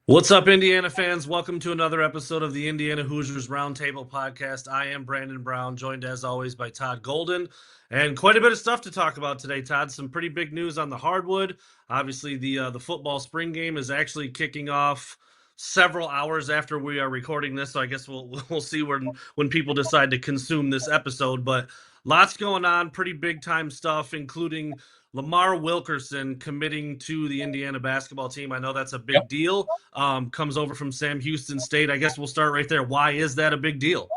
What's up, Indiana fans? Welcome to another episode of the Indiana Hoosiers Roundtable podcast. I am Brandon Brown, joined as always by Todd Golden, and quite a bit of stuff to talk about today. Todd, some pretty big news on the hardwood. Obviously, the football spring game is actually kicking off several hours after we are recording this, so I guess we'll see when people decide to consume this episode. But lots going on, pretty big time stuff, including Lamar Wilkerson committing to the Indiana basketball team. I know that's a big deal. Comes over from Sam Houston State. I guess we'll start right there. Why is that a big deal?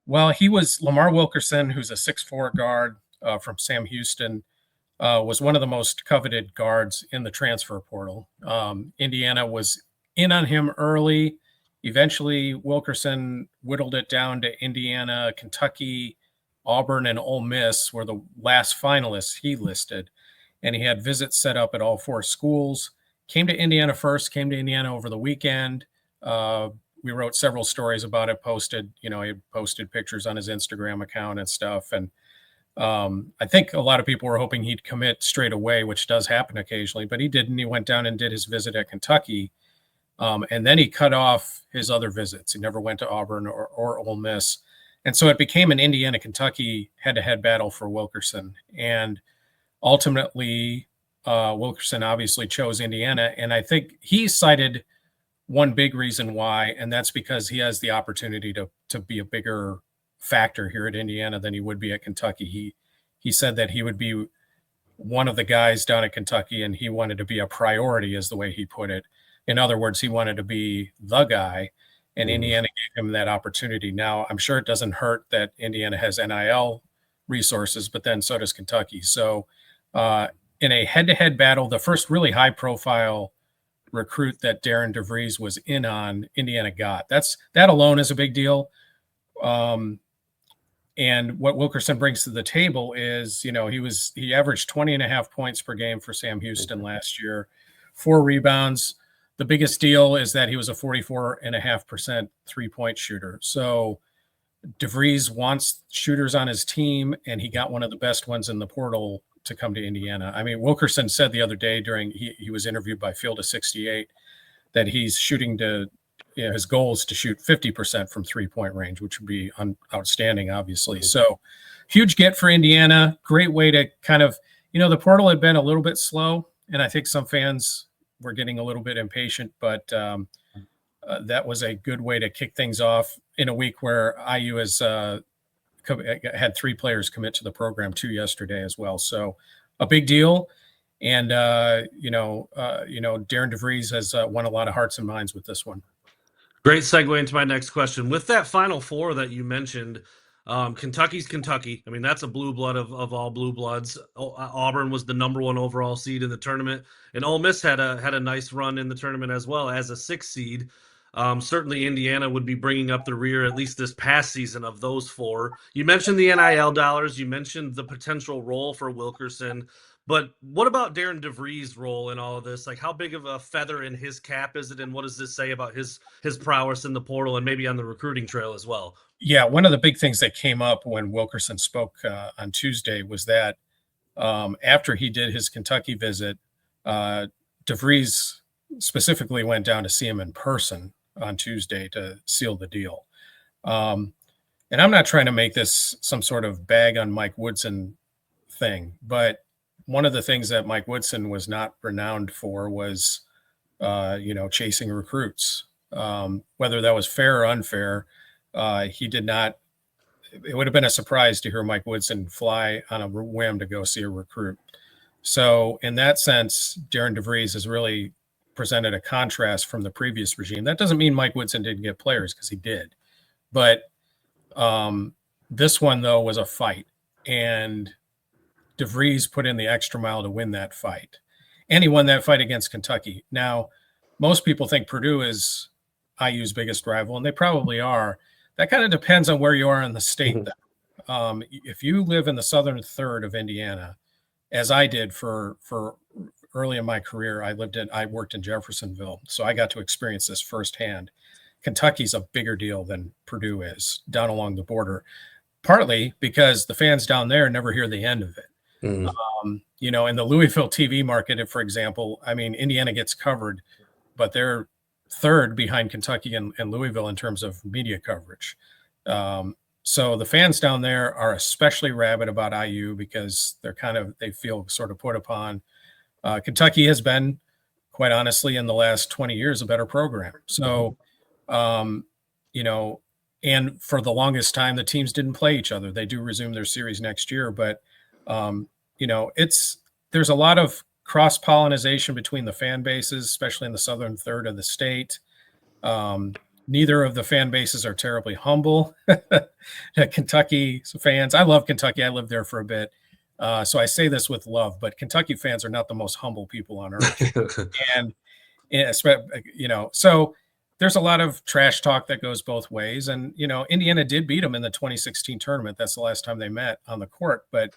Well, he was Lamar Wilkerson, who's a 6'4" guard from Sam Houston, was one of the most coveted guards in the transfer portal. Indiana was in on him early. Eventually, Wilkerson whittled it down to Indiana, Kentucky, Auburn, and Ole Miss were the last finalists he listed. And he had visits set up at all four schools. Came to Indiana first, came to Indiana over the weekend. We wrote several stories about it, he posted pictures on his Instagram account and stuff. And I think a lot of people were hoping he'd commit straight away, which does happen occasionally, but he didn't. He went down and did his visit at Kentucky. And then he cut off his other visits. He never went to Auburn or Ole Miss. And so it became an Indiana-Kentucky head-to-head battle for Wilkerson. And ultimately, Wilkerson obviously chose Indiana, and I think he cited one big reason why, and that's because he has the opportunity to be a bigger factor here at Indiana than he would be at Kentucky. He said that he would be one of the guys down at Kentucky, and he wanted to be a priority, is the way he put it. In other words, he wanted to be the guy, and Indiana gave him that opportunity. Now, I'm sure it doesn't hurt that Indiana has NIL resources, but then so does Kentucky. So in a head-to-head battle, the first really high-profile recruit that Darian DeVries was in on, Indiana got. That alone is a big deal. And what Wilkerson brings to the table is, he averaged 20.5 points per game for Sam Houston last year, 4 rebounds. The biggest deal is that he was a 44.5% three-point shooter. So DeVries wants shooters on his team, and he got one of the best ones in the portal to come to Indiana. I mean, Wilkerson said the other day he was interviewed by Field of 68 that he's shooting his goal is to shoot 50% from 3-point range, which would be outstanding, obviously. So huge get for Indiana. Great way to kind of, the portal had been a little bit slow, and I think some fans were getting a little bit impatient, but that was a good way to kick things off in a week where IU has had 3 players commit to the program, 2 yesterday as well. So a big deal. And, Darian DeVries has won a lot of hearts and minds with this one. Great segue into my next question. With that Final Four that you mentioned, Kentucky's Kentucky. I mean, that's a blue blood of all blue bloods. Auburn was the number 1 overall seed in the tournament, and Ole Miss had a nice run in the tournament as well as a 6th seed. Certainly Indiana would be bringing up the rear, at least this past season, of those 4. You mentioned the NIL dollars. You mentioned the potential role for Wilkerson. But what about Darian DeVries' role in all of this? Like, how big of a feather in his cap is it, and what does this say about his prowess in the portal and maybe on the recruiting trail as well? Yeah, one of the big things that came up when Wilkerson spoke on Tuesday was that after he did his Kentucky visit, DeVries specifically went down to see him in person on Tuesday to seal the deal. And I'm not trying to make this some sort of bag on Mike Woodson thing, but one of the things that Mike Woodson was not renowned for was, chasing recruits. Whether that was fair or unfair, he did not. It would have been a surprise to hear Mike Woodson fly on a whim to go see a recruit. So in that sense, Darian DeVries has really presented a contrast from the previous regime. That doesn't mean Mike Woodson didn't get players, because he did. But this one, though, was a fight. And DeVries put in the extra mile to win that fight. And he won that fight against Kentucky. Now, most people think Purdue is IU's biggest rival, and they probably are. That kind of depends on where you are in the state. If you live in the southern third of Indiana, as I did for early in my career, I worked in Jeffersonville, so I got to experience this firsthand. Kentucky's a bigger deal than Purdue is down along the border, partly because the fans down there never hear the end of it. In the Louisville TV market, for example, I mean, Indiana gets covered, but they're third behind Kentucky and Louisville in terms of media coverage. So the fans down there are especially rabid about IU because they feel sort of put upon. Kentucky has been, quite honestly, in the last 20 years, a better program. So, and for the longest time, the teams didn't play each other. They do resume their series next year, but there's a lot of cross-pollination between the fan bases, especially in the southern third of the state. Neither of the fan bases are terribly humble. Kentucky fans, I love Kentucky. I lived there for a bit. So I say this with love, but Kentucky fans are not the most humble people on earth. So there's a lot of trash talk that goes both ways. And, Indiana did beat them in the 2016 tournament. That's the last time they met on the court. But,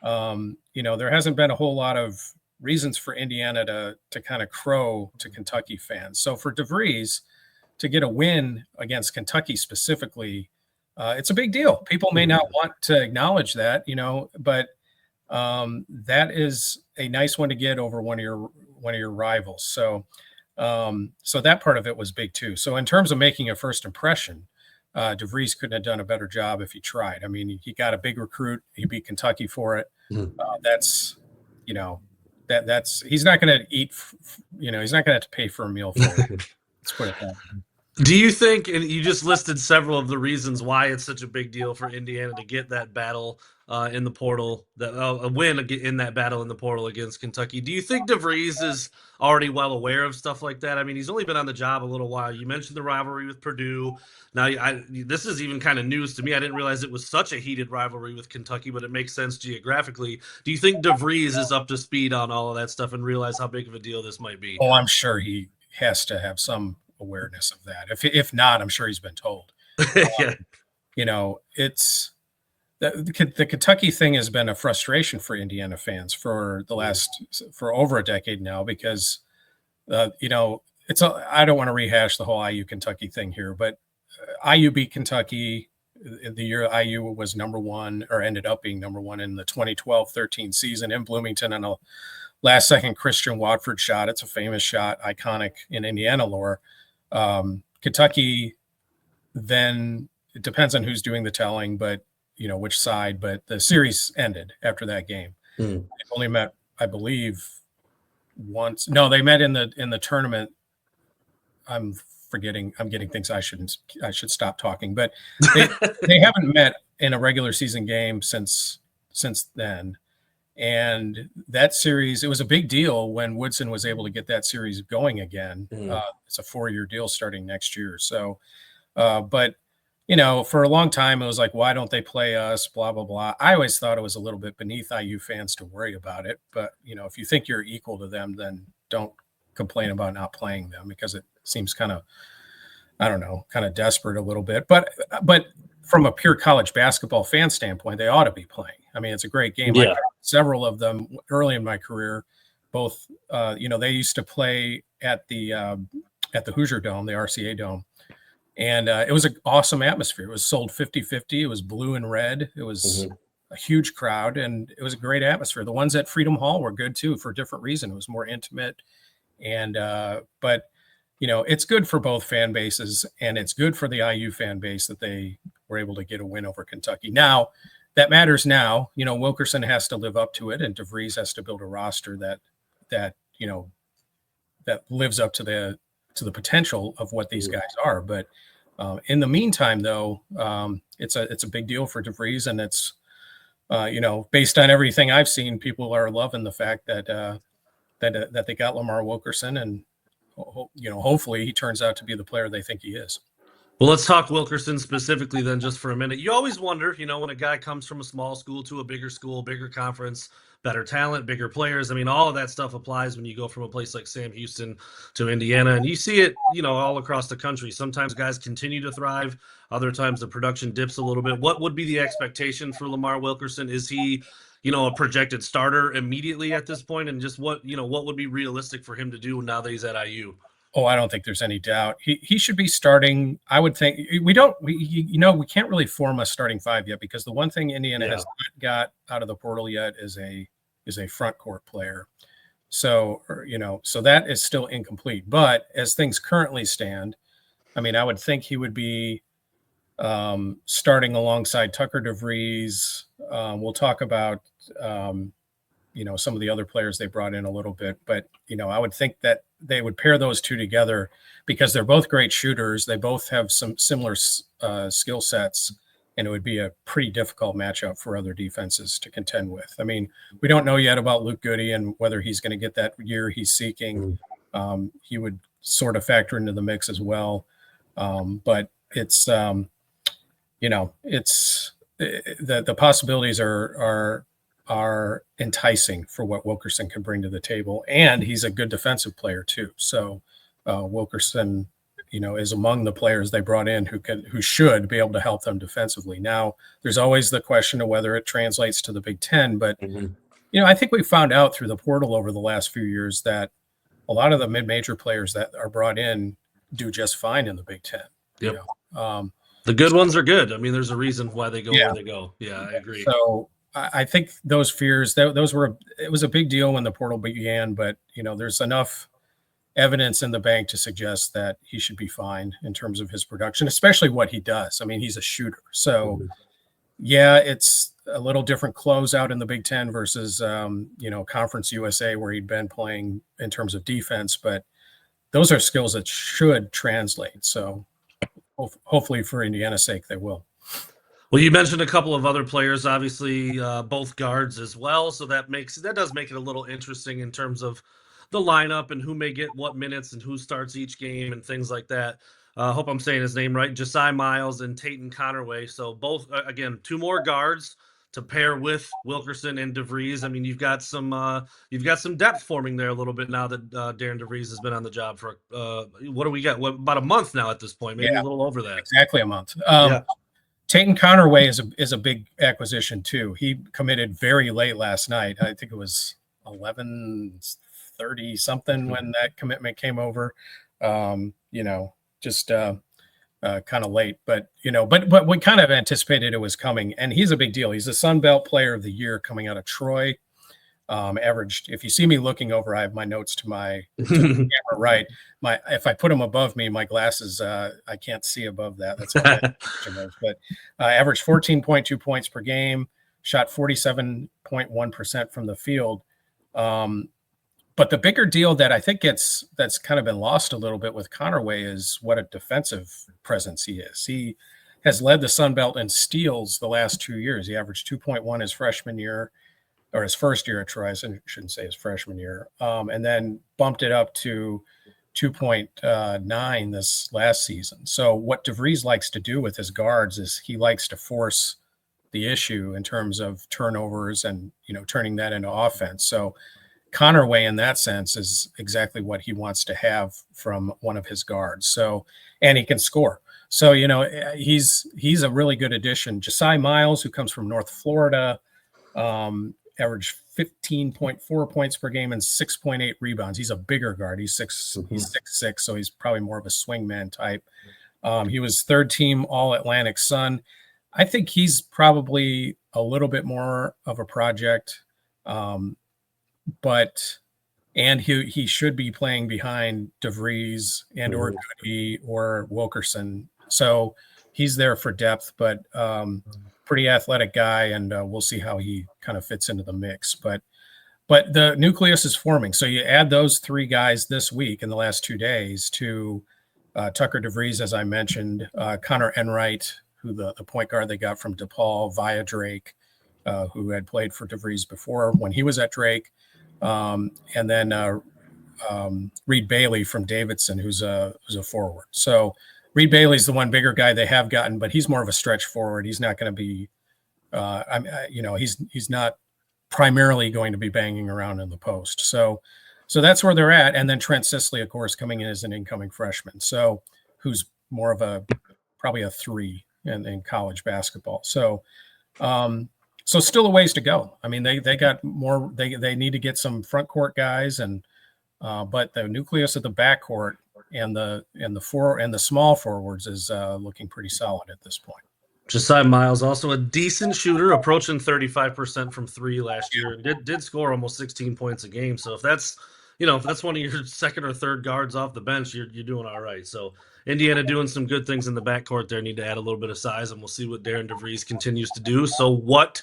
there hasn't been a whole lot of reasons for Indiana to kind of crow to Kentucky fans. So for DeVries to get a win against Kentucky specifically, it's a big deal. People may not want to acknowledge that, but that is a nice one to get over one of your rivals. So that part of it was big too. So in terms of making a first impression, DeVries couldn't have done a better job if he tried. I mean, he got a big recruit. He beat Kentucky for it. That's he's not going to eat. He's not going to have to pay for a meal for it. Let's put it that way. Do you think, and you just listed several of the reasons why it's such a big deal for Indiana to get that battle in the portal, a win in that battle in the portal against Kentucky? Do you think DeVries is already well aware of stuff like that? I mean, he's only been on the job a little while. You mentioned the rivalry with Purdue. Now, this is even kind of news to me. I didn't realize it was such a heated rivalry with Kentucky, but it makes sense geographically. Do you think DeVries is up to speed on all of that stuff and realize how big of a deal this might be? Oh, I'm sure he has to have some awareness of that. If not, I'm sure he's been told. Yeah. It's the Kentucky thing has been a frustration for Indiana fans for over a decade now because I don't want to rehash the whole IU Kentucky thing here, but IU beat Kentucky the year IU was number one or ended up being number one in the 2012-13 season in Bloomington on a last-second Christian Watford shot. It's a famous shot, iconic in Indiana lore. Kentucky, then it depends on who's doing the telling, but which side, but the series ended after that game. They only met, I believe, once. No, they met in the tournament. I'm getting things I should stop talking, but they haven't met in a regular season game since then. And that series, it was a big deal when Woodson was able to get that series going again. It's a 4-year deal starting next year. So, but for a long time, it was like, why don't they play us? Blah, blah, blah. I always thought it was a little bit beneath IU fans to worry about it. But, if you think you're equal to them, then don't complain about not playing them because it seems kind of desperate a little bit. But from a pure college basketball fan standpoint, they ought to be playing. I mean, it's a great game. Yeah. Several of them early in my career, both, they used to play at the Hoosier Dome, the RCA Dome. And it was an awesome atmosphere. It was sold 50-50. It was blue and red. It was a huge crowd, and it was a great atmosphere. The ones at Freedom Hall were good, too, for a different reason. It was more intimate. And but, it's good for both fan bases, and it's good for the IU fan base that they were able to get a win over Kentucky. Now, that matters now. Wilkerson has to live up to it, and DeVries has to build a roster that lives up to the potential of what these guys are. But in the meantime, though, it's a big deal for DeVries, and it's based on everything I've seen, people are loving the fact that they got Lamar Wilkerson, and hopefully he turns out to be the player they think he is. Well, let's talk Wilkerson specifically then just for a minute. You always wonder, when a guy comes from a small school to a bigger school, bigger conference, better talent, bigger players. I mean, all of that stuff applies when you go from a place like Sam Houston to Indiana. And you see it, all across the country. Sometimes guys continue to thrive. Other times the production dips a little bit. What would be the expectation for Lamar Wilkerson? Is he, a projected starter immediately at this point? And just what would be realistic for him to do now that he's at IU? Oh, I don't think there's any doubt. He should be starting. I would think we can't really form a starting five yet because the one thing Indiana has not got out of the portal yet is a front court player. So, so that is still incomplete. But as things currently stand, I mean, I would think he would be starting alongside Tucker DeVries. We'll talk about, some of the other players they brought in a little bit, but, I would think that they would pair those two together because they're both great shooters. They both have some similar skill sets, and it would be a pretty difficult matchup for other defenses to contend with. I mean, we don't know yet about Luke Goody and whether he's going to get that year he's seeking. He would sort of factor into the mix as well. But it's, it's the possibilities are enticing for what Wilkerson can bring to the table, and he's a good defensive player too. So Wilkerson, is among the players they brought in who should be able to help them defensively. Now, there's always the question of whether it translates to the Big Ten, but I think we found out through the portal over the last few years that a lot of the mid-major players that are brought in do just fine in the Big Ten. Yep. The good ones are good. I mean, there's a reason why they go where they go. Yeah, I agree. So I think those fears, it was a big deal when the portal began, but there's enough evidence in the bank to suggest that he should be fine in terms of his production, especially what he does. I mean, he's a shooter. So yeah, it's a little different closeout in the Big Ten versus, Conference USA where he'd been playing in terms of defense, but those are skills that should translate. So hopefully for Indiana's sake, they will. Well, you mentioned a couple of other players, obviously both guards as well. So that does make it a little interesting in terms of the lineup and who may get what minutes and who starts each game and things like that. Hope I'm saying his name right. Josiah Miles and Tatum Connerway. So both, again, two more guards to pair with Wilkerson and DeVries. I mean, you've got some depth forming there a little bit now that Darian DeVries has been on the job for what do we got? About a month now at this point, maybe a little over that. Exactly a month. Tatum Connerway is a big acquisition too. He committed very late last night. I think it was 11:30 something when that commitment came over. Just kind of late, but we kind of anticipated it was coming, and he's a big deal. He's the Sun Belt Player of the Year coming out of Troy. Averaged, if you see me looking over, I have my notes to my camera right. If I put them above me, my glasses, I can't see above that. That's what but averaged 14.2 points per game, shot 47.1% from the field. But the bigger deal that I think that's kind of been lost a little bit with Connerway is what a defensive presence he is. He has led the Sun Belt in steals the last 2 years. He averaged 2.1 his freshman year, or his first year at Troy. I shouldn't say his freshman year, and then bumped it up to 2.9 this last season. So what DeVries likes to do with his guards is he likes to force the issue in terms of turnovers and turning that into offense. So Connerway, in that sense, is exactly what he wants to have from one of his guards. So, and he can score. So, he's a really good addition. Josiah Miles, who comes from North Florida, averaged 15.4 points per game and 6.8 rebounds. He's a bigger guard. He's 6'6", so he's probably more of a swingman type. He was third team All-Atlantic Sun. I think he's probably a little bit more of a project. And he should be playing behind DeVries and or Goody or Wilkerson. So he's there for depth, but pretty athletic guy, and we'll see how he kind of fits into the mix. But the nucleus is forming. So you add those three guys this week in the last 2 days to Tucker DeVries, as I mentioned, Connor Enright, who the point guard they got from DePaul via Drake, who had played for DeVries before when he was at Drake. And then Reed Bailey from Davidson, who's a forward. So Reed Bailey's the one bigger guy they have gotten, but he's more of a stretch forward. He's not going to be, he's not primarily going to be banging around in the post. So that's where they're at. And then Trent Sisley, of course, coming in as an incoming freshman. So who's more of probably a 3 in college basketball. So still a ways to go. I mean, they got more. They need to get some front court guys, but the nucleus of the backcourt and the small forwards is looking pretty solid at this point. Josiah Miles, also a decent shooter, approaching 35% from three last year, and did score almost 16 points a game. So if that's if that's one of your second or third guards off the bench, you're doing all right. So Indiana doing some good things in the backcourt there. Need to add a little bit of size, and we'll see what Darian DeVries continues to do. So what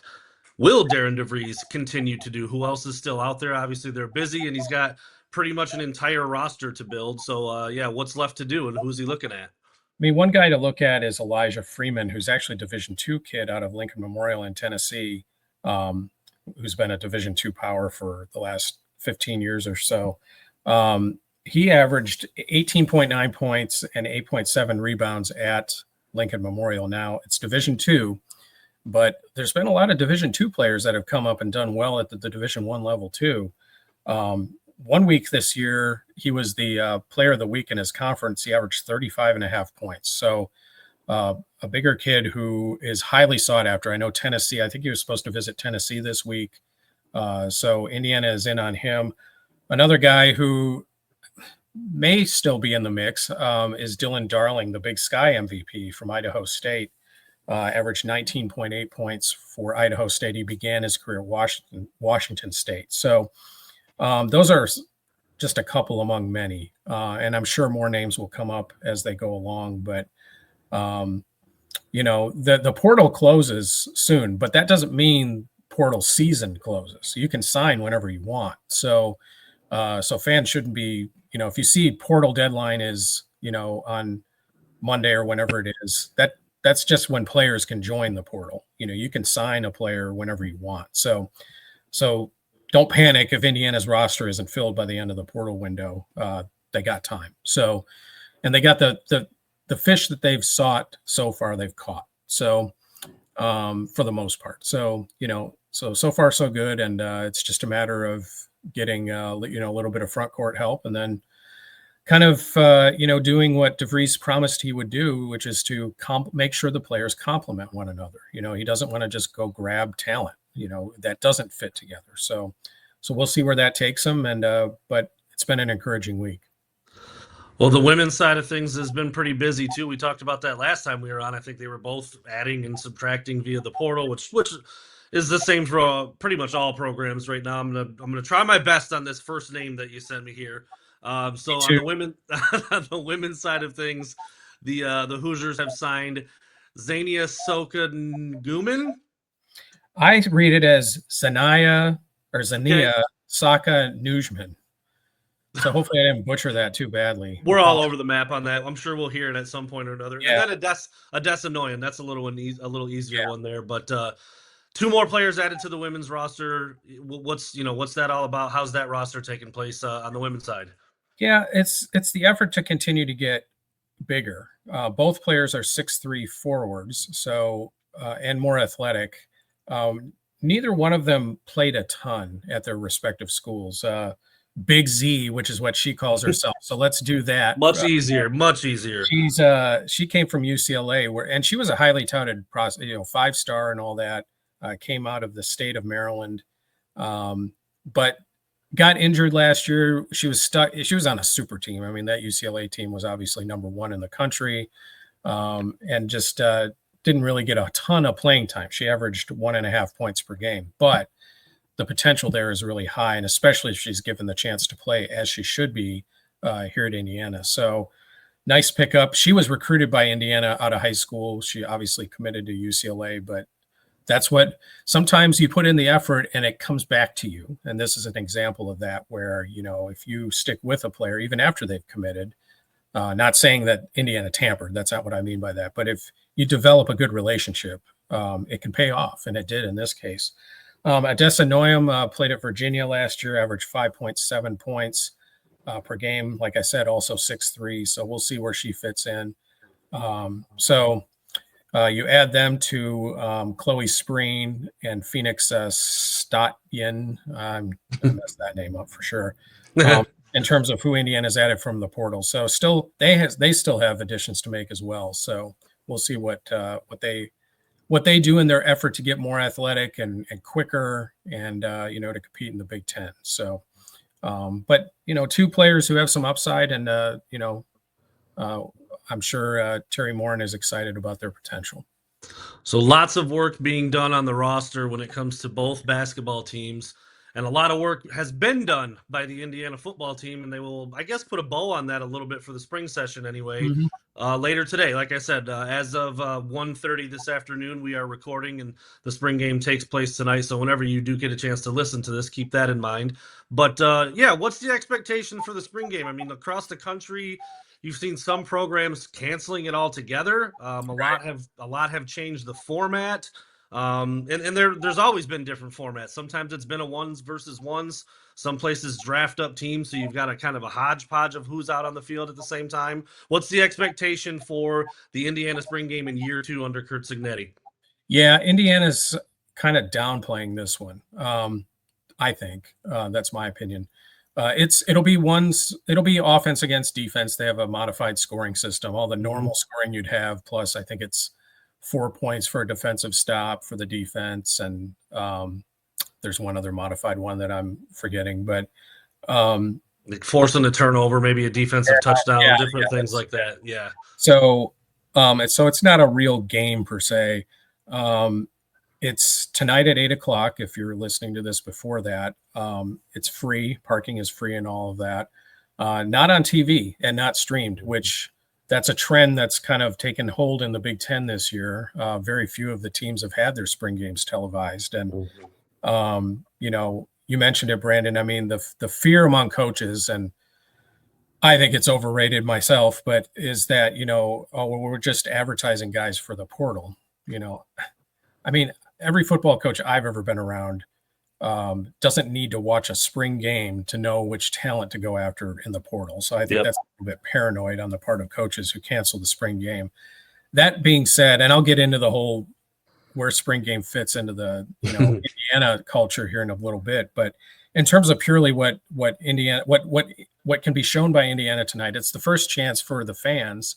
will Darian DeVries continue to do? Who else is still out there? Obviously, they're busy, and he's got pretty much an entire roster to build. So yeah, what's left to do, and who's he looking at? I mean, one guy to look at is Elijah Freeman, who's actually a Division II kid out of Lincoln Memorial in Tennessee, who's been a Division II power for the last 15 years or so. He averaged 18.9 points and 8.7 rebounds at Lincoln Memorial. Now, it's Division II, but there's been a lot of Division II players that have come up and done well at the Division I level too. 1 week this year, he was the player of the week in his conference. He averaged 35.5 points. So a bigger kid who is highly sought after. I know Tennessee, I think he was supposed to visit Tennessee this week. So Indiana is in on him. Another guy who may still be in the mix is Dylan Darling, the Big Sky MVP from Idaho State. Averaged 19.8 points for Idaho State. He began his career at Washington State. So those are just a couple among many, and I'm sure more names will come up as they go along. But the portal closes soon, but that doesn't mean portal season closes. You can sign whenever you want. So fans shouldn't be, if you see portal deadline is on Monday or whenever it is, that's just when players can join the portal. You can sign a player whenever you want. So don't panic if Indiana's roster isn't filled by the end of the portal window. They got time. So, and they got the fish that they've sought so far, they've caught. So, for the most part. So, so far so good. And it's just a matter of getting, a little bit of front court help, and then kind of, doing what DeVries promised he would do, which is to make sure the players complement one another. He doesn't want to just go grab talent, that doesn't fit together. So we'll see where that takes them. And, but it's been an encouraging week. Well, the women's side of things has been pretty busy too. We talked about that last time we were on. I think they were both adding and subtracting via the portal, which is the same for pretty much all programs right now. I'm gonna try my best on this first name that you sent me here. So on the women's side of things, the Hoosiers have signed Zania Soka Ngumen. I read it as Zania Saka Nujman. So hopefully I didn't butcher that too badly. We're all over the map on that. I'm sure we'll hear it at some point or another. Yeah. And then Adessa Noyan. That's a little easier one there. But two more players added to the women's roster. What's that all about? How's that roster taking place on the women's side? Yeah, it's the effort to continue to get bigger. Both players are 6'3" forwards, so and more athletic. Neither one of them played a ton at their respective schools. Big Z, which is what she calls herself. So let's do that. Much easier. She came from UCLA, and she was a highly touted 5-star and all that. Came out of the state of Maryland, but got injured last year. She was stuck. She was on a super team. I mean, that UCLA team was obviously number one in the country, and just didn't really get a ton of playing time. She averaged 1.5 points per game, but the potential there is really high, and especially if she's given the chance to play as she should be here at Indiana. So nice pickup. She was recruited by Indiana out of high school. She obviously committed to UCLA, but that's what sometimes you put in the effort and it comes back to you. And this is an example of that where, if you stick with a player, even after they've committed, not saying that Indiana tampered, that's not what I mean by that. But if you develop a good relationship, it can pay off. And it did in this case. Adessa Noyam played at Virginia last year, averaged 5.7 points per game. Like I said, also 6'3". So we'll see where she fits in. You add them to Chloe Spreen and Phoenix Stotyen. I'm going to mess that name up for sure. In terms of who Indiana's added from the portal. So still, they still have additions to make as well. So we'll see what they do in their effort to get more athletic and quicker and, to compete in the Big Ten. So, but, two players who have some upside and, I'm sure Terry Morin is excited about their potential. So lots of work being done on the roster when it comes to both basketball teams. And a lot of work has been done by the Indiana football team, and they will, I guess, put a bow on that a little bit for the spring session anyway. Mhm. Later today, like I said, as of 1:30 this afternoon, we are recording, and the spring game takes place tonight. So whenever you do get a chance to listen to this, keep that in mind. But yeah, what's the expectation for the spring game? I mean, across the country, you've seen some programs canceling it altogether. A lot have changed the format. And there's always been different formats. Sometimes it's been a ones versus ones. Some places draft up teams, so you've got a kind of a hodgepodge of who's out on the field at the same time. What's the expectation for the Indiana spring game in year 2 under Curt Cignetti? Yeah, Indiana's kind of downplaying this one. I think that's my opinion. It'll be offense against defense. They have a modified scoring system, all the normal scoring you'd have, plus I think it's 4 points for a defensive stop for the defense, and there's one other modified one that I'm forgetting, but like forcing a turnover, maybe a defensive touchdown, different things like that. Yeah. So it's not a real game per se. It's tonight at 8:00. If you're listening to this before that, it's free. Parking is free and all of that. Not on TV and not streamed, which that's a trend that's kind of taken hold in the Big Ten this year. Very few of the teams have had their spring games televised. And, you mentioned it, Brandon. I mean, the fear among coaches, and I think it's overrated myself, but is that, we're just advertising guys for the portal. I mean, every football coach I've ever been around doesn't need to watch a spring game to know which talent to go after in the portal. So I think that's a little bit paranoid on the part of coaches who cancel the spring game. That being said, and I'll get into the whole where spring game fits into the Indiana culture here in a little bit, but in terms of purely what can be shown by Indiana tonight, it's the first chance for the fans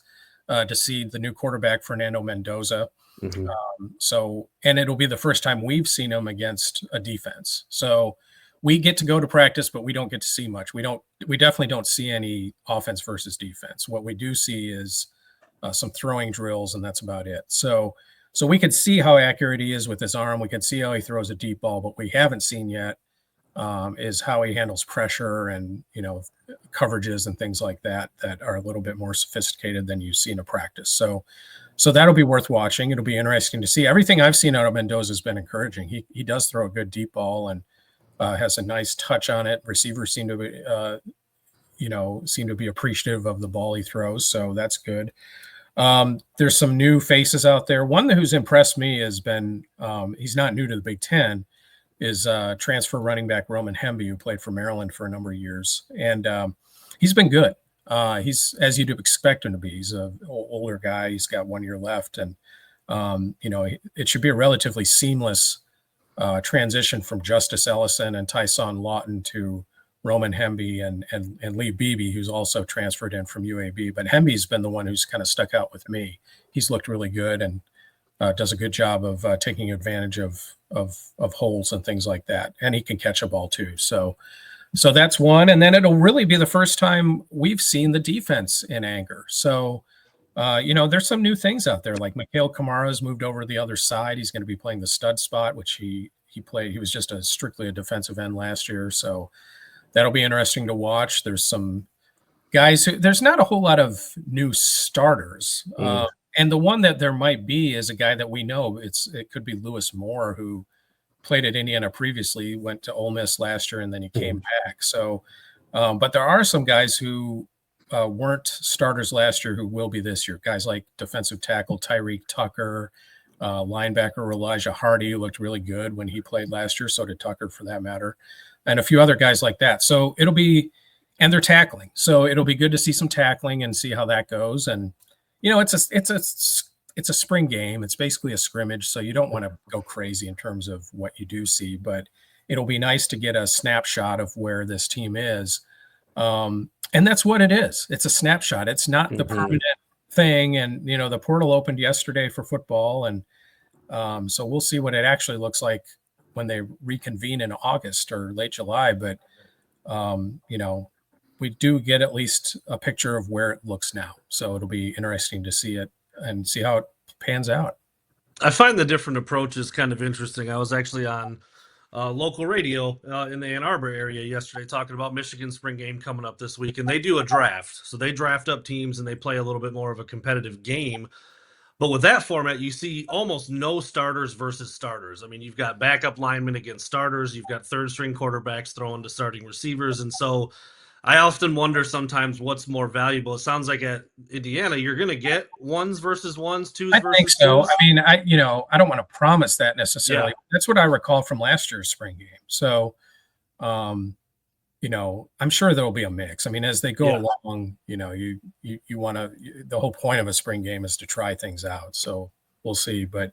to see the new quarterback Fernando Mendoza. And it'll be the first time we've seen him against a defense. So we get to go to practice, but we don't get to see much. We definitely don't see any offense versus defense. What we do see is some throwing drills, and that's about it. So we can see how accurate he is with his arm. We can see how he throws a deep ball, but we haven't seen yet is how he handles pressure and, coverages and things like that are a little bit more sophisticated than you see in a practice. So that'll be worth watching. It'll be interesting to see. Everything I've seen out of Mendoza has been encouraging. He does throw a good deep ball and has a nice touch on it. Receivers seem to be appreciative of the ball he throws. So that's good. There's some new faces out there. One who's impressed me has been, he's not new to the Big Ten, is transfer running back Roman Hemby, who played for Maryland for a number of years. And he's been good. He's, as you'd expect him to be. He's an older guy. He's got 1 year left. And, it should be a relatively seamless transition from Justice Ellison and Tyson Lawton to Roman Hemby and Lee Beebe, who's also transferred in from UAB. But Hemby's been the one who's kind of stuck out with me. He's looked really good and does a good job of taking advantage of holes and things like that. And he can catch a ball too. So that's one. And then it'll really be the first time we've seen the defense in anger. So, there's some new things out there. Like Mikhail Kamara's moved over to the other side. He's going to be playing the stud spot, which he played. He was just strictly a defensive end last year. So that'll be interesting to watch. There's some guys there's not a whole lot of new starters. And the one that there might be is a guy that we know. It could be Lewis Moore, who played at Indiana previously, went to Ole Miss last year, and then he came back. So, but there are some guys who weren't starters last year who will be this year. Guys like defensive tackle Tyreek Tucker, linebacker Elijah Hardy, who looked really good when he played last year. So did Tucker, for that matter, and a few other guys like that. So and they're tackling. So it'll be good to see some tackling and see how that goes. And it's a spring game. It's basically a scrimmage, so you don't want to go crazy in terms of what you do see, but it'll be nice to get a snapshot of where this team is. And that's what it is. It's a snapshot. It's not the permanent thing. And, the portal opened yesterday for football. And so we'll see what it actually looks like when they reconvene in August or late July. But, we do get at least a picture of where it looks now. So it'll be interesting to see it and see how it pans out. I find the different approaches kind of interesting. I was actually on local radio in the Ann Arbor area yesterday talking about Michigan spring game coming up this week, and they do a draft. So they draft up teams and they play a little bit more of a competitive game. But with that format, you see almost no starters versus starters. I mean, you've got backup linemen against starters. You've got third string quarterbacks throwing to starting receivers. And so I often wonder sometimes what's more valuable. It sounds like at Indiana, you're going to get ones versus ones, twos I versus think so. twos. I mean, I don't want to promise that necessarily. Yeah. That's what I recall from last year's spring game. So, I'm sure there'll be a mix. I mean, as they go along, you want to, the whole point of a spring game is to try things out. So we'll see. But,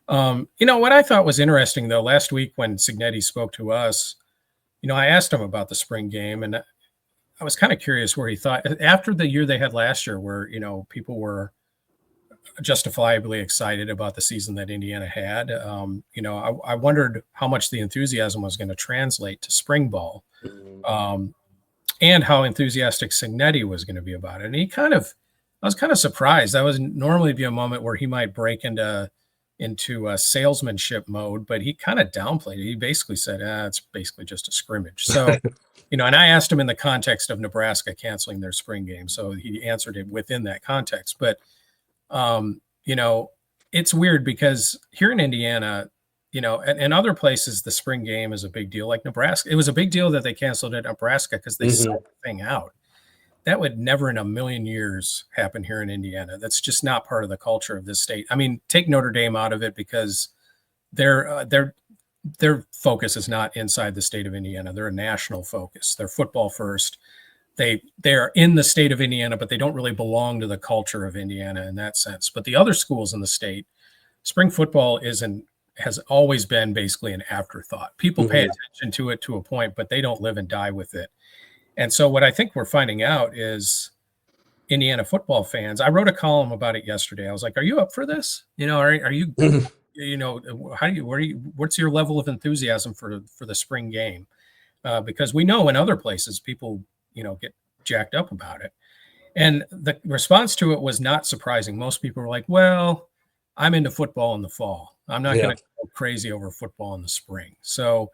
what I thought was interesting though, last week when Cignetti spoke to us, I asked him about the spring game, and I was kind of curious where he thought after the year they had last year, where, people were justifiably excited about the season that Indiana had. I wondered how much the enthusiasm was going to translate to spring ball, and how enthusiastic Cignetti was going to be about it. And I was kind of surprised. That was normally be a moment where he might break into a salesmanship mode, but he kind of downplayed it. He basically said, it's basically just a scrimmage. So, and I asked him in the context of Nebraska canceling their spring game. So he answered it within that context. But it's weird because here in Indiana, and other places, the spring game is a big deal. Like Nebraska, it was a big deal that they canceled at Nebraska because they sold the thing out. That would never in a million years happen here in Indiana. That's just not part of the culture of this state. I mean, take Notre Dame out of it because their focus is not inside the state of Indiana. They're a national focus. They're football first. They're in the state of Indiana, but they don't really belong to the culture of Indiana in that sense. But the other schools in the state, spring football has always been basically an afterthought. People pay attention to it to a point, but they don't live and die with it. And so what I think we're finding out is Indiana football fans. I wrote a column about it yesterday. I was like, "Are you up for this? Are you, what's your level of enthusiasm for the spring game?" Because we know in other places people get jacked up about it. And the response to it was not surprising. Most people were like, well, I'm into football in the fall. I'm not going to go crazy over football in the spring. So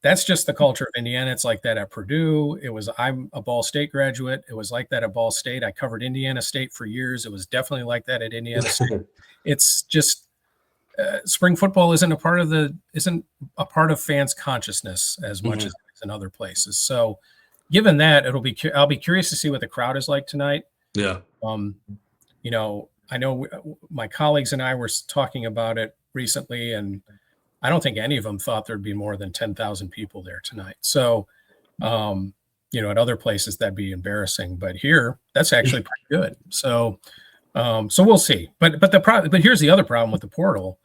that's just the culture of Indiana. It's like that at Purdue. I'm a Ball State graduate. It was like that at Ball State. I covered Indiana State for years. It was definitely like that at Indiana State. It's just spring football isn't a part of fans' consciousness as much as it is in other places. So given that, I'll be curious to see what the crowd is like tonight. Yeah. I know my colleagues and I were talking about it recently, and I don't think any of them thought there'd be more than 10,000 people there tonight. So, at other places that'd be embarrassing, but here that's actually pretty good. So we'll see. But here's the other problem with the portal,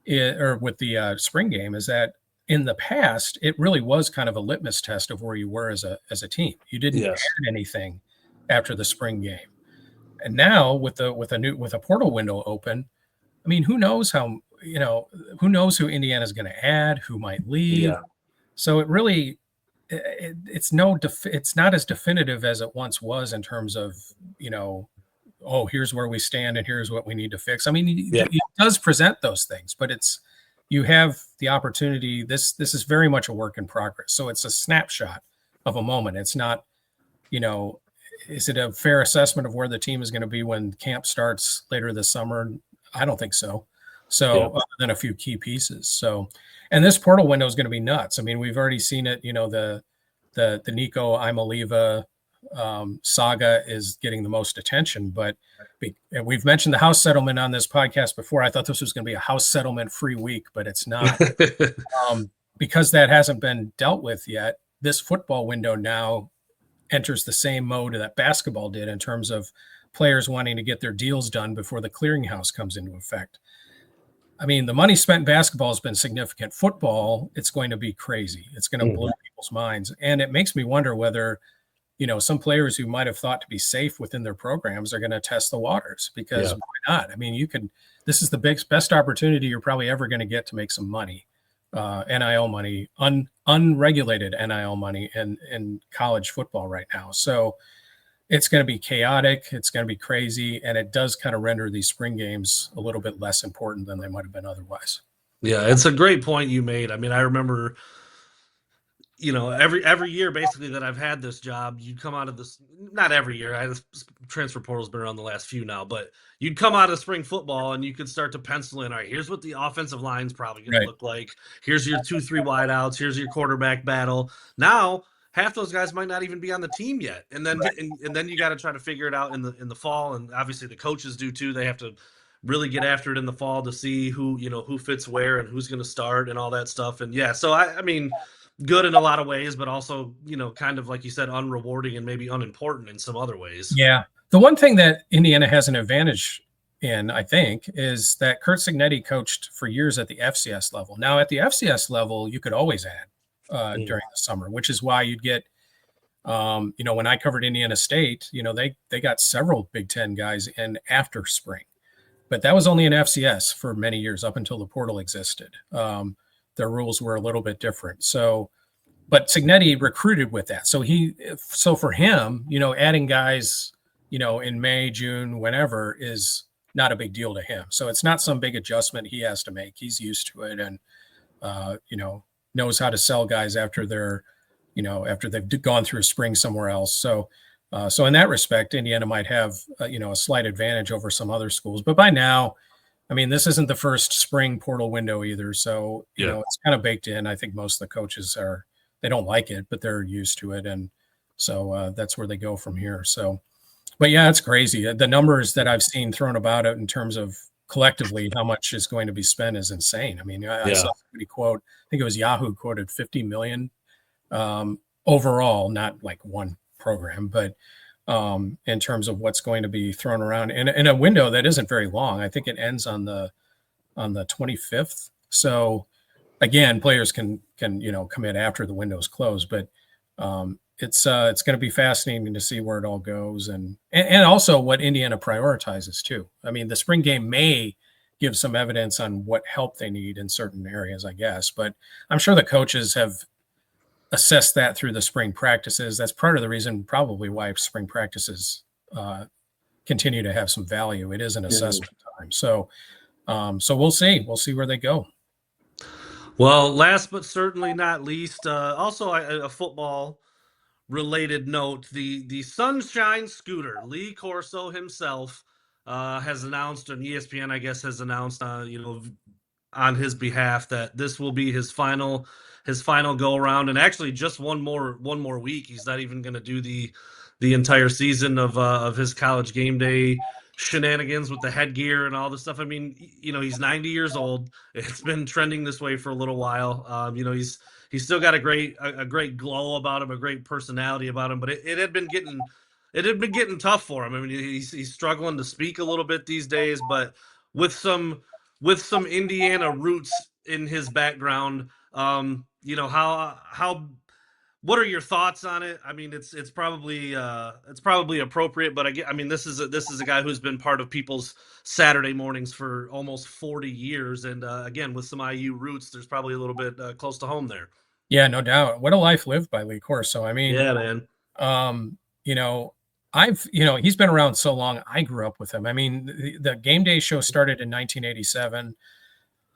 or with the spring game, is that in the past, it really was kind of a litmus test of where you were as a team. You didn't add anything after the spring game. And now with a portal window open, I mean, who knows who Indiana's going to add, who might leave. Yeah. So it really, it's not as definitive as it once was in terms of, here's where we stand and here's what we need to fix. I mean, it does present those things, but you have the opportunity. This is very much a work in progress. So it's a snapshot of a moment. It's not, is it a fair assessment of where the team is going to be when camp starts later this summer? I don't think so. Other than a few key pieces. So, and this portal window is going to be nuts. I mean, we've already seen it, the Nico Imaliva saga is getting the most attention, but we've mentioned the house settlement on this podcast before. I thought this was going to be a house settlement free week, but it's not. Because that hasn't been dealt with yet. This football window now enters the same mode that basketball did in terms of players wanting to get their deals done before the clearinghouse comes into effect. I mean, the money spent in basketball has been significant. Football, it's going to be crazy. It's going to blow people's minds. And it makes me wonder whether, some players who might have thought to be safe within their programs are going to test the waters, because why not? I mean, this is the best opportunity you're probably ever going to get to make some money, NIL money, unregulated NIL money in college football right now. So, it's going to be chaotic. It's going to be crazy. And it does kind of render these spring games a little bit less important than they might have been otherwise. Yeah, it's a great point you made. I mean, I remember, every year basically that I've had this job, you'd come out of this, not every year, transfer portal's been around the last few now, but you'd come out of spring football and you could start to pencil in, all right, here's what the offensive line's probably going to look like. Here's your 2-3 wideouts. Here's your quarterback battle. Now, half those guys might not even be on the team yet. And then, and then you got to try to figure it out in the fall. And obviously the coaches do too. They have to really get after it in the fall to see who fits where and who's going to start and all that stuff. And yeah, so I mean, good in a lot of ways, but also, kind of like you said, unrewarding and maybe unimportant in some other ways. Yeah. The one thing that Indiana has an advantage in, I think, is that Curt Cignetti coached for years at the FCS level. Now, at the FCS level, you could always add during the summer, which is why you'd get, when I covered Indiana State, they got several Big Ten guys in after spring. But that was only an FCS for many years up until the portal existed. Their rules were a little bit different. So, but Cignetti recruited with that. So for him, adding guys, in May, June, whenever is not a big deal to him. So it's not some big adjustment he has to make. He's used to it and, knows how to sell guys after after they've gone through a spring somewhere else. So in that respect, Indiana might have, a slight advantage over some other schools. But by now, I mean, this isn't the first spring portal window either. So, it's kind of baked in. I think most of the coaches they don't like it, but they're used to it. And so that's where they go from here. So, but yeah, it's crazy. The numbers that I've seen thrown about it in terms of collectively how much is going to be spent is insane. I mean, I saw somebody quote, I think it was Yahoo quoted 50 million overall, not like one program, but in terms of what's going to be thrown around in a window that isn't very long. I think it ends on the 25th. So again, players can commit after the window's closed, but it's going to be fascinating to see where it all goes and also what Indiana prioritizes too. I mean, the spring game may give some evidence on what help they need in certain areas, I guess, but I'm sure the coaches have assess that through the spring practices. That's part of the reason probably why spring practices continue to have some value. It is an assessment time. So we'll see. We'll see where they go. Well, last but certainly not least, also a football related note, the Sunshine Scooter, Lee Corso himself has announced, and ESPN, I guess, has announced, on his behalf that this will be his final go around, and actually just one more week. He's not even going to do the entire season of his college game day shenanigans with the headgear and all this stuff. I mean, he's 90 years old. It's been trending this way for a little while. He's still got a great glow about him, a great personality about him, but it had been getting tough for him. I mean, he's struggling to speak a little bit these days, but with some Indiana roots in his background, what are your thoughts on it? I mean, it's probably appropriate, but I mean, this is a guy who's been part of people's Saturday mornings for almost 40 years, and again, with some IU roots, there's probably a little bit close to home there. Yeah, no doubt. What a life lived by Lee Corso. I mean, yeah, man. He's been around so long. I grew up with him. I mean, the Game Day show started in 1987.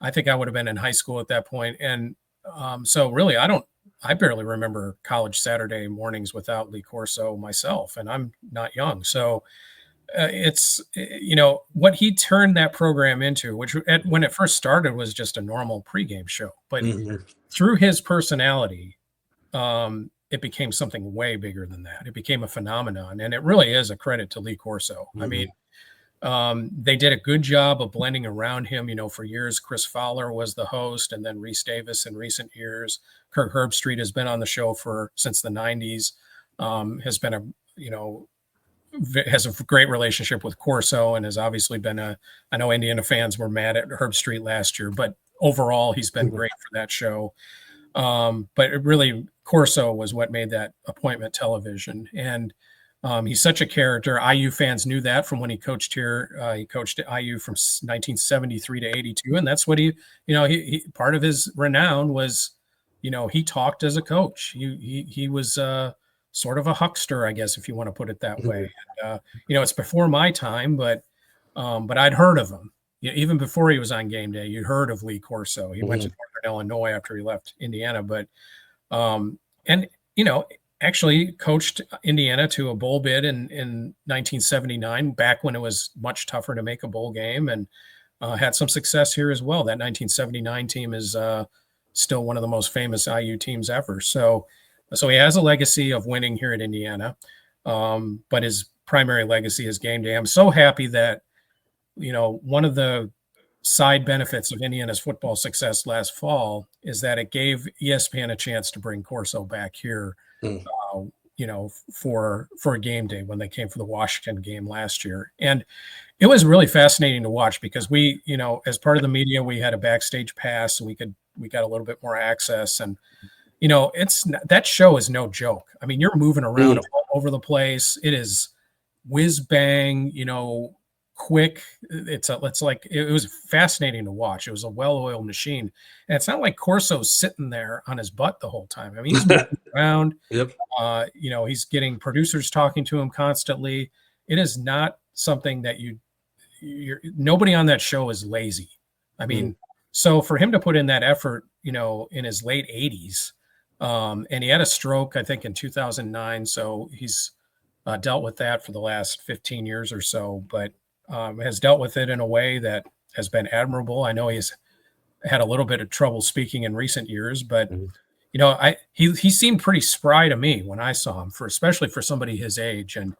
I think I would have been in high school at that point, and so really, I barely remember college Saturday mornings without Lee Corso myself, and I'm not young. So it's, what he turned that program into, which when it first started was just a normal pregame show, but through his personality, it became something way bigger than that. It became a phenomenon, and it really is a credit to Lee Corso. I mean, they did a good job of blending around him. For years, Chris Fowler was the host, and then Reese Davis in recent years. Kirk Herbstreit has been on the show since the 90s, has been has a great relationship with Corso, and has obviously been I know Indiana fans were mad at Herbstreit last year, but overall he's been great for that show. But it really, Corso was what made that appointment television. And he's such a character. IU fans knew that from when he coached here. He coached at IU from 1973 to 82. And that's what he part of his renown was, he talked as a coach. He was sort of a huckster, I guess, if you want to put it that way. It's before my time, but I'd heard of him. Even before he was on Game Day, you heard of Lee Corso. He went to Northern Illinois after he left Indiana, but and actually coached Indiana to a bowl bid in 1979, back when it was much tougher to make a bowl game, and had some success here as well. That 1979 team is still one of the most famous IU teams ever. So he has a legacy of winning here at Indiana, but his primary legacy is Game Day. I'm so happy that, one of the side benefits of Indiana's football success last fall is that it gave ESPN a chance to bring Corso back here, for a Game Day when they came for the Washington game last year. And it was really fascinating to watch because we, as part of the media, we had a backstage pass, so we got a little bit more access. And, that show is no joke. I mean, you're moving around all over the place. It is whiz bang, quick. It was fascinating to watch. It was a well-oiled machine. And it's not like Corso's sitting there on his butt the whole time. I mean, he's moving around. Yep. He's getting producers talking to him constantly. It is not something that nobody on that show is lazy. I mean, so for him to put in that effort, in his late 80s, and he had a stroke, I think, in 2009. So he's dealt with that for the last 15 years or so, but has dealt with it in a way that has been admirable. I know he's had a little bit of trouble speaking in recent years, but he seemed pretty spry to me when I saw him, especially for somebody his age. And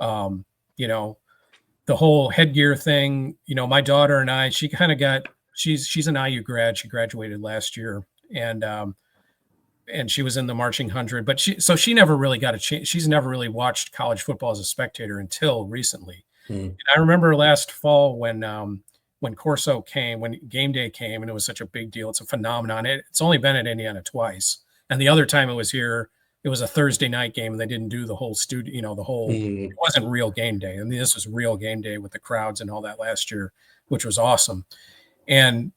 the whole headgear thing, my daughter and I, she kind of she's an IU grad. She graduated last year, and she was in the marching 100, but she never really got a chance. She's never really watched college football as a spectator until recently. And I remember last fall when Corso came, when Game Day came, and it was such a big deal. It's a phenomenon. It's only been at Indiana twice. And the other time it was here, it was a Thursday night game, and they didn't do the whole studio, it wasn't real Game Day. I mean, this was real Game Day with the crowds and all that last year, which was awesome. And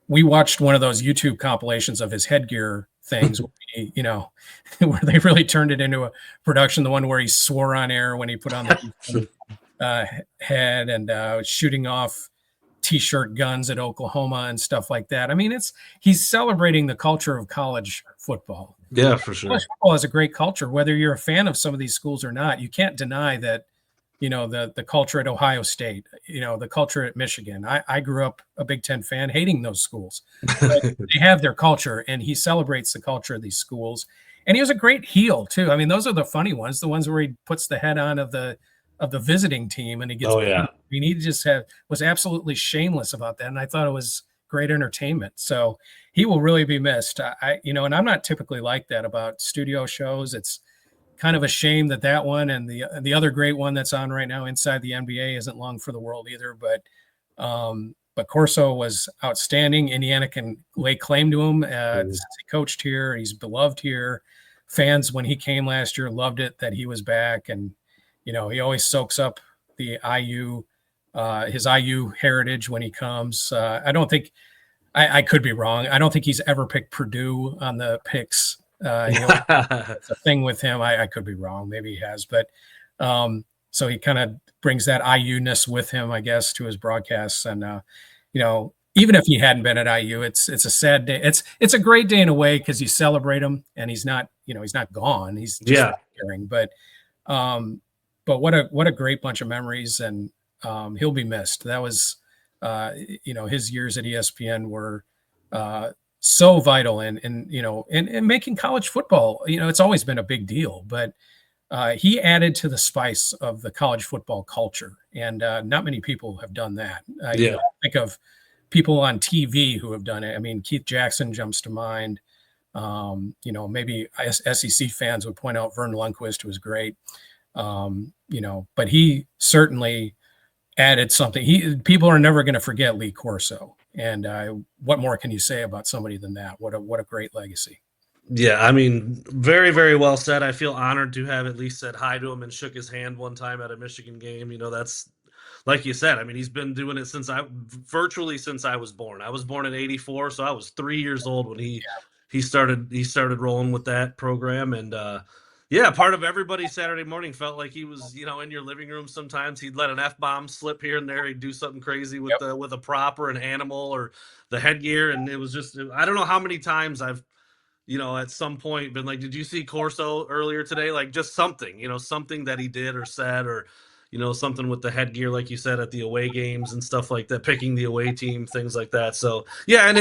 we watched one of those YouTube compilations of his headgear things, where they really turned it into a production. The one where he swore on air when he put on the head and shooting off T-shirt guns at Oklahoma and stuff like that. I mean, he's celebrating the culture of college football. Yeah, for sure. College football is a great culture, whether you're a fan of some of these schools or not. You can't deny that, the culture at Ohio State, the culture at Michigan. I grew up a Big Ten fan, hating those schools. But they have their culture, and he celebrates the culture of these schools. And he was a great heel too. I mean, those are the funny ones, the ones where he puts the head on of the visiting team and he gets. I mean, he just was absolutely shameless about that, and I thought it was great entertainment. So he will really be missed. And I'm not typically like that about studio shows. It's kind of a shame that one and the other great one that's on right now, Inside the NBA, isn't long for the world either. But Corso was outstanding. Indiana can lay claim to him. He coached here. He's beloved here. Fans, when he came last year, loved it that he was back. And, he always soaks up the his IU heritage when he comes. I don't think I could be wrong. I don't think he's ever picked Purdue on the picks. It's a thing with him. I could be wrong. Maybe he has, but so he kind of brings that IU-ness with him, I guess, to his broadcasts. And even if he hadn't been at IU, it's a sad day. It's a great day in a way because you celebrate him, and he's not gone. He's just caring. But what a great bunch of memories, and he'll be missed. That was his years at ESPN were so vital in making college football. It's always been a big deal, but he added to the spice of the college football culture, and not many people have done that. Think of people on TV who have done it. I mean, Keith Jackson jumps to mind. Maybe SEC fans would point out Vern Lundquist, who was great. But he certainly added something. People are never going to forget Lee Corso. And what more can you say about somebody than that? What a great legacy. Yeah, I mean, very, very well said. I feel honored to have at least said hi to him and shook his hand one time at a Michigan game. That's like you said. I mean, he's been doing it virtually since I was born. I was born in '84, so I was 3 years old when he started rolling with that program. And Yeah, part of everybody's Saturday morning felt like he was, in your living room. Sometimes he'd let an F-bomb slip here and there. He'd do something crazy with Yep. with a prop or an animal or the headgear, and it was just, I don't know how many times I've, at some point been like, did you see Corso earlier today? Like just something, something that he did or said, or something with the headgear, like you said, at the away games and stuff like that, picking the away team, things like that. So yeah, and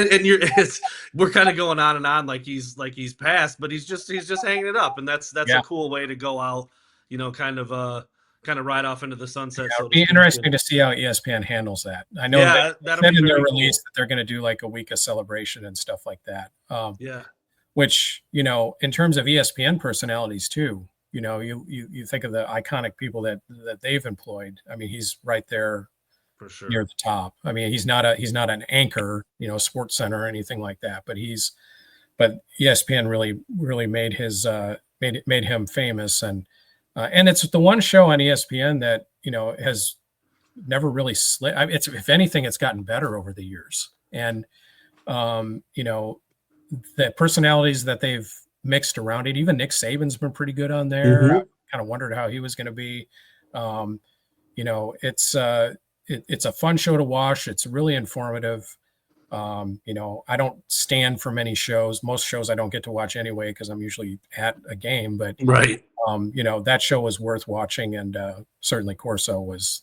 we're kind of going on and on like he's passed, but he's just hanging it up, and that's Yeah. a cool way to go out, kind of ride off into the sunset. Yeah, So it'll be interesting to see how ESPN handles that. I know Yeah, they that'll said be in their very release cool. that they're going to do like a week of celebration and stuff like that. Yeah, Which, in terms of ESPN personalities too, you think of the iconic people that they've employed. I mean, he's right there for sure. near the top. I mean, he's not an anchor, Sports Center or anything like that, but ESPN really made made him famous, and it's the one show on ESPN that has never really slipped. I mean, if anything, it's gotten better over the years, and the personalities that they've mixed around it. Even Nick Saban's been pretty good on there. Mm-hmm. I kind of wondered how he was going to be. It's a fun show to watch. It's really informative. I don't stand for many shows. Most shows I don't get to watch anyway because I'm usually at a game. But Right. That show was worth watching, and certainly Corso was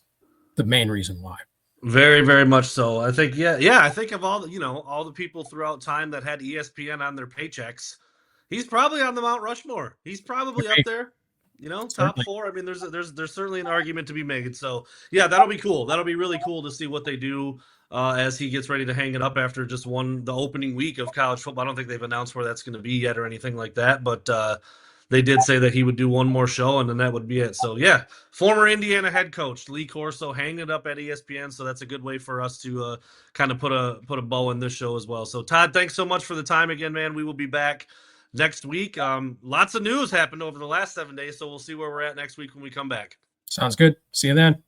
the main reason why. Very, very much so. I think, I think of all the people throughout time that had ESPN on their paychecks, he's probably on the Mount Rushmore. He's probably up there, top Certainly. 4. I mean, there's certainly an argument to be made. So yeah, that'll be cool. That'll be really cool to see what they do as he gets ready to hang it up after just the opening week of college football. I don't think they've announced where that's going to be yet or anything like that, but they did say that he would do one more show, and then that would be it. So yeah, former Indiana head coach Lee Corso hanging it up at ESPN. So that's a good way for us to kind of put a bow in this show as well. So Todd, thanks so much for the time again, man. We will be back next week. Lots of news happened over the last 7 days, so we'll see where we're at next week when we come back. Sounds good. See you then.